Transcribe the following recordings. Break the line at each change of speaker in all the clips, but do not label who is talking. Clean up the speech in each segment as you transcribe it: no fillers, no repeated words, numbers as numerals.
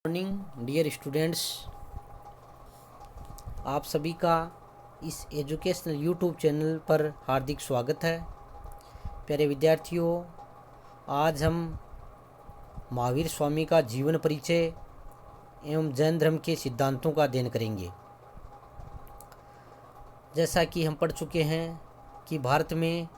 Morning dear students, आप सभी का इस एजुकेशनल यूट्यूब चैनल पर हार्दिक स्वागत है। प्यारे विद्यार्थियों, आज हम महावीर स्वामी का जीवन परिचय एवं जैन धर्म के सिद्धांतों का अध्ययन करेंगे। जैसा कि हम पढ़ चुके हैं कि भारत में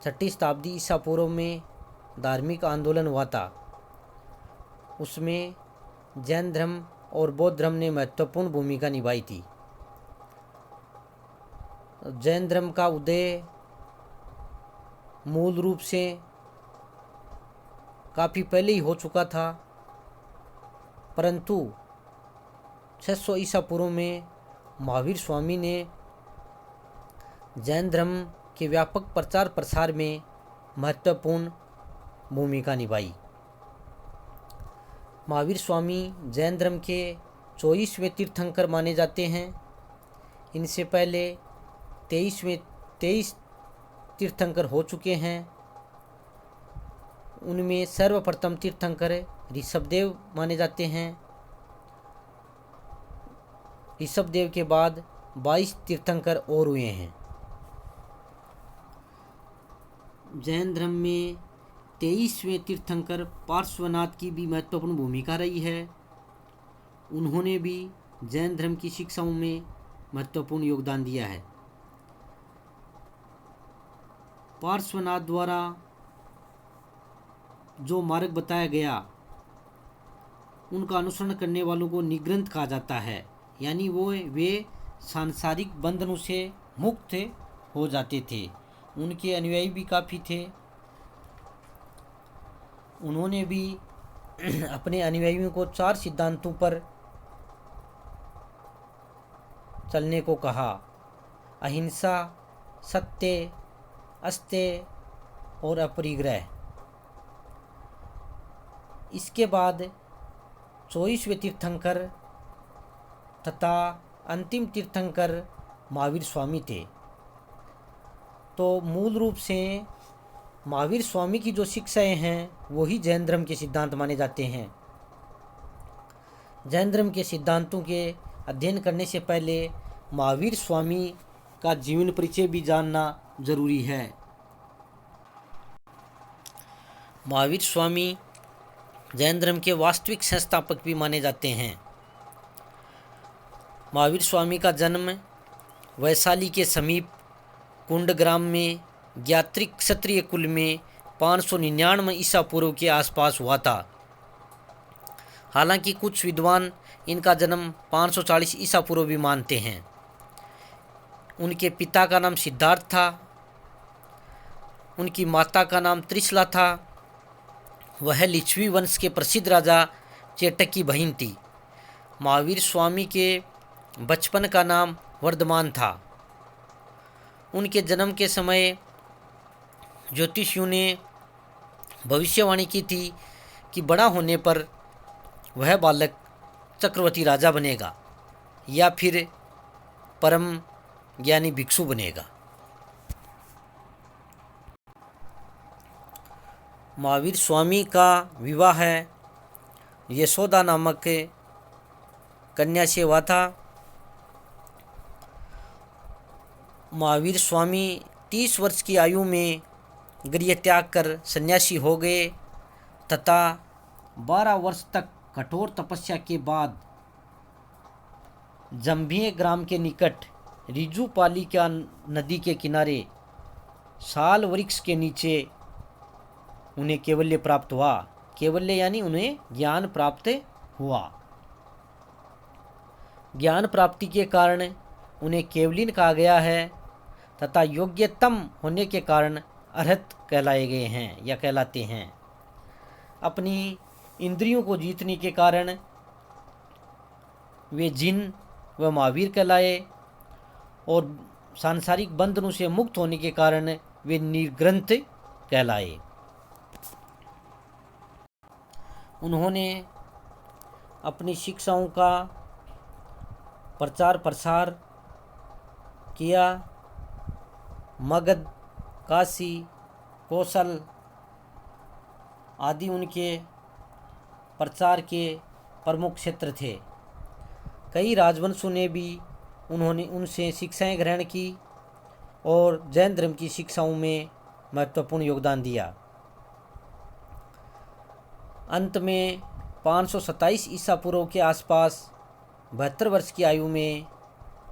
6ठी शताब्दी ईसा पूर्व में धार्मिक आंदोलन हुआ था। उसमें जैन धर्म और बौद्ध धर्म ने महत्वपूर्ण भूमिका निभाई थी। जैन धर्म का उदय मूल रूप से काफ़ी पहले ही हो चुका था, परंतु 600 ईसा पूर्व में महावीर स्वामी ने जैन धर्म के व्यापक प्रचार प्रसार में महत्वपूर्ण भूमिका निभाई। महावीर स्वामी जैन धर्म के 24वें तीर्थंकर माने जाते हैं। इनसे पहले 23 तीर्थंकर हो चुके हैं। उनमें सर्वप्रथम तीर्थंकर ऋषभदेव माने जाते हैं। ऋषभदेव के बाद 22 तीर्थंकर और हुए हैं। जैन धर्म में 23वें तीर्थंकर पार्श्वनाथ की भी महत्वपूर्ण भूमिका रही है। उन्होंने भी जैन धर्म की शिक्षाओं में महत्वपूर्ण योगदान दिया है। पार्श्वनाथ द्वारा जो मार्ग बताया गया, उनका अनुसरण करने वालों को निग्रंथ कहा जाता है, यानी वे सांसारिक बंधनों से मुक्त हो जाते थे। उनके अनुयायी भी काफ़ी थे। उन्होंने भी अपने अनुयायियों को 4 सिद्धांतों पर चलने को कहा: अहिंसा, सत्य, अस्तेय और अपरिग्रह। इसके बाद 24वें तीर्थंकर तथा अंतिम तीर्थंकर महावीर स्वामी थे। तो मूल रूप से महावीर स्वामी की जो शिक्षाएं हैं वही जैन धर्म के सिद्धांत माने जाते हैं। जैन धर्म के सिद्धांतों के अध्ययन करने से पहले महावीर स्वामी का जीवन परिचय भी जानना जरूरी है। महावीर स्वामी जैन धर्म के वास्तविक संस्थापक भी माने जाते हैं। महावीर स्वामी का जन्म वैशाली के समीप कुंडग्राम में ज्ञात्रिक क्षत्रिय कुल में 599 ईसा पूर्व के आसपास हुआ था। हालांकि कुछ विद्वान इनका जन्म 540 ईसा पूर्व भी मानते हैं। उनके पिता का नाम सिद्धार्थ था। उनकी माता का नाम त्रिशला था। वह लिच्छवी वंश के प्रसिद्ध राजा चेटक की बहन थी। महावीर स्वामी के बचपन का नाम वर्धमान था। उनके जन्म के समय ज्योतिषियों ने भविष्यवाणी की थी कि बड़ा होने पर वह बालक चक्रवर्ती राजा बनेगा या फिर परम ज्ञानी भिक्षु बनेगा। महावीर स्वामी का विवाह यशोदा नामक कन्या से हुआ था। महावीर स्वामी 30 वर्ष की आयु में गृह त्याग कर सन्यासी हो गए तथा 12 वर्ष तक कठोर तपस्या के बाद जंभिये ग्राम के निकट रिजुपालिका नदी के किनारे साल वृक्ष के नीचे उन्हें कैवल्य प्राप्त हुआ। कैवल्य यानी उन्हें ज्ञान प्राप्त हुआ। ज्ञान प्राप्ति के कारण उन्हें केवलिन कहा गया है तथा योग्यतम होने के कारण अरहत कहलाए गए हैं या कहलाते हैं। अपनी इंद्रियों को जीतने के कारण वे जिन व महावीर कहलाए और सांसारिक बंधनों से मुक्त होने के कारण वे निर्ग्रंथ कहलाए। उन्होंने अपनी शिक्षाओं का प्रचार प्रसार किया। मगध, काशी, कौशल आदि उनके प्रचार के प्रमुख क्षेत्र थे। कई राजवंशों ने भी उन्होंने उनसे शिक्षाएं ग्रहण की और जैन धर्म की शिक्षाओं में महत्वपूर्ण योगदान दिया। अंत में 527 ईसा पूर्व के आसपास 72 वर्ष की आयु में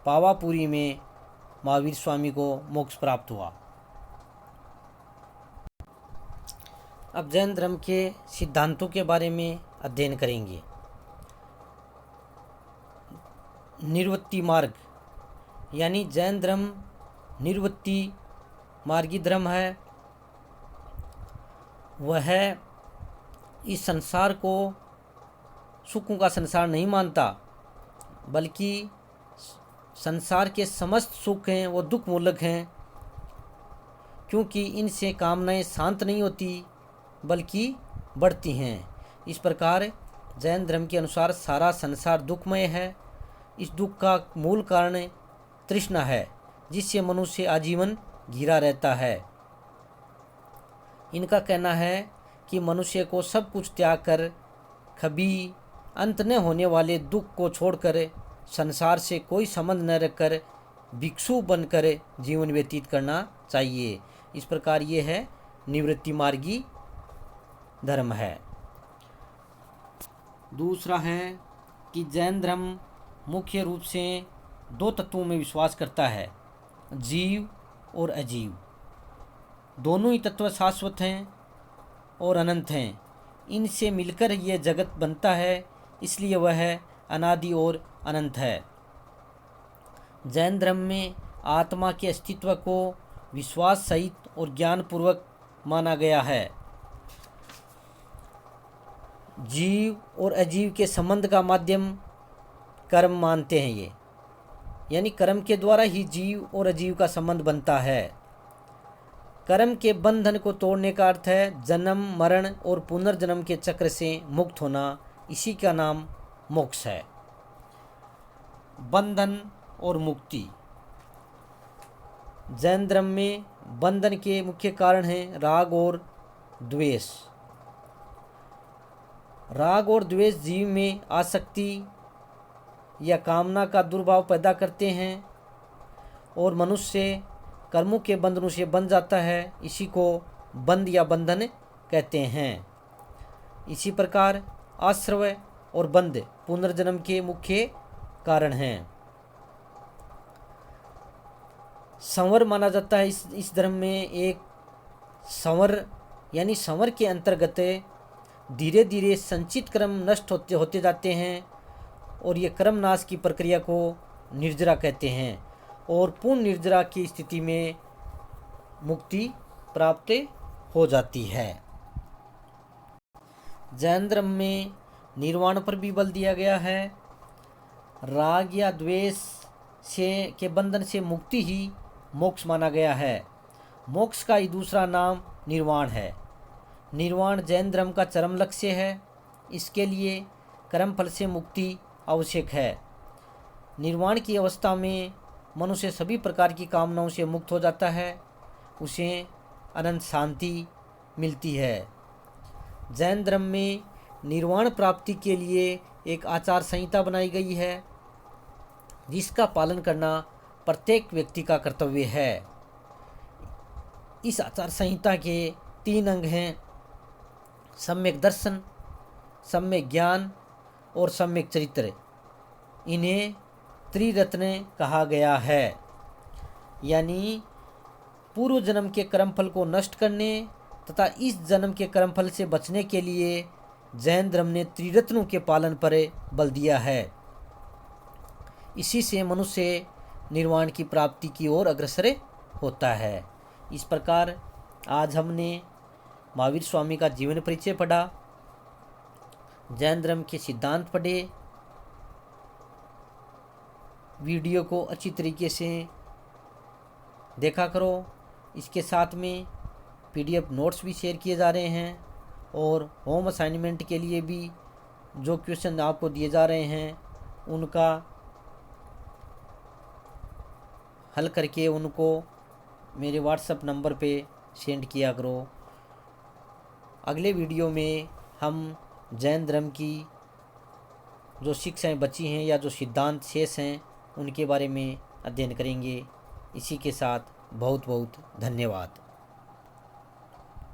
पावापुरी में महावीर स्वामी को मोक्ष प्राप्त हुआ। अब जैन धर्म के सिद्धांतों के बारे में अध्ययन करेंगे। निवृत्ति मार्ग यानी जैन धर्म निवृत्ति मार्गी धर्म है। वह इस संसार को सुखों का संसार नहीं मानता, बल्कि संसार के समस्त सुख हैं वो दुख मूलक हैं, क्योंकि इनसे कामनाएं शांत नहीं होती बल्कि बढ़ती हैं। इस प्रकार जैन धर्म के अनुसार सारा संसार दुखमय है। इस दुख का मूल कारण तृष्णा है, जिससे मनुष्य आजीवन घिरा रहता है। इनका कहना है कि मनुष्य को सब कुछ त्याग कर कभी अंत न होने वाले दुख को छोड़कर संसार से कोई संबंध न रखकर भिक्षु बनकर जीवन व्यतीत करना चाहिए। इस प्रकार ये है निवृत्ति मार्गी धर्म है। दूसरा है कि जैन धर्म मुख्य रूप से 2 तत्वों में विश्वास करता है, जीव और अजीव। दोनों ही तत्व शाश्वत हैं और अनंत हैं। इनसे मिलकर यह जगत बनता है, इसलिए वह अनादि और अनंत है। जैन धर्म में आत्मा के अस्तित्व को विश्वास सहित और ज्ञानपूर्वक माना गया है। जीव और अजीव के संबंध का माध्यम कर्म मानते हैं ये, यानी कर्म के द्वारा ही जीव और अजीव का संबंध बनता है। कर्म के बंधन को तोड़ने का अर्थ है जन्म मरण और पुनर्जन्म के चक्र से मुक्त होना। इसी का नाम मोक्ष है। बंधन और मुक्ति। जैन धर्म में बंधन के मुख्य कारण हैं राग और द्वेष। राग और द्वेष जीव में आसक्ति या कामना का दुर्भाव पैदा करते हैं और मनुष्य कर्मों के बंधनों से बंध जाता है। इसी को बंध या बंधन कहते हैं। इसी प्रकार आश्रय और बंध पुनर्जन्म के मुख्य कारण हैं। संवर माना जाता है इस धर्म में। एक संवर यानी संवर के अंतर्गत धीरे धीरे संचित कर्म नष्ट होते जाते हैं और ये कर्म नाश की प्रक्रिया को निर्जरा कहते हैं और पूर्ण निर्जरा की स्थिति में मुक्ति प्राप्त हो जाती है। जैन धर्म में निर्वाण पर भी बल दिया गया है। राग या द्वेष के बंधन से मुक्ति ही मोक्ष माना गया है। मोक्ष का ही दूसरा नाम निर्वाण है। निर्वाण जैन धर्म का चरम लक्ष्य है। इसके लिए कर्म फल से मुक्ति आवश्यक है। निर्वाण की अवस्था में मनुष्य सभी प्रकार की कामनाओं से मुक्त हो जाता है, उसे अनंत शांति मिलती है। जैन धर्म में निर्वाण प्राप्ति के लिए एक आचार संहिता बनाई गई है, जिसका पालन करना प्रत्येक व्यक्ति का कर्तव्य है। इस आचार संहिता के 3 अंग हैं, सम्यक दर्शन, सम्यक ज्ञान और सम्यक चरित्र। इन्हें त्रिरत्न कहा गया है, यानी पूर्व जन्म के कर्मफल को नष्ट करने तथा इस जन्म के कर्मफल से बचने के लिए जैन धर्म ने त्रिरत्नों के पालन पर बल दिया है। इसी से मनुष्य निर्वाण की प्राप्ति की ओर अग्रसर होता है। इस प्रकार आज हमने महावीर स्वामी का जीवन परिचय पढ़ा, जैन धर्म के सिद्धांत पढ़े। वीडियो को अच्छी तरीके से देखा करो। इसके साथ में PDF नोट्स भी शेयर किए जा रहे हैं और होम असाइनमेंट के लिए भी जो क्वेश्चन आपको दिए जा रहे हैं उनका हल करके उनको मेरे WhatsApp नंबर पे सेंड किया करो। अगले वीडियो में हम जैन धर्म की जो शिक्षाएं बची हैं या जो सिद्धांत शेष हैं उनके बारे में अध्ययन करेंगे। इसी के साथ बहुत बहुत धन्यवाद।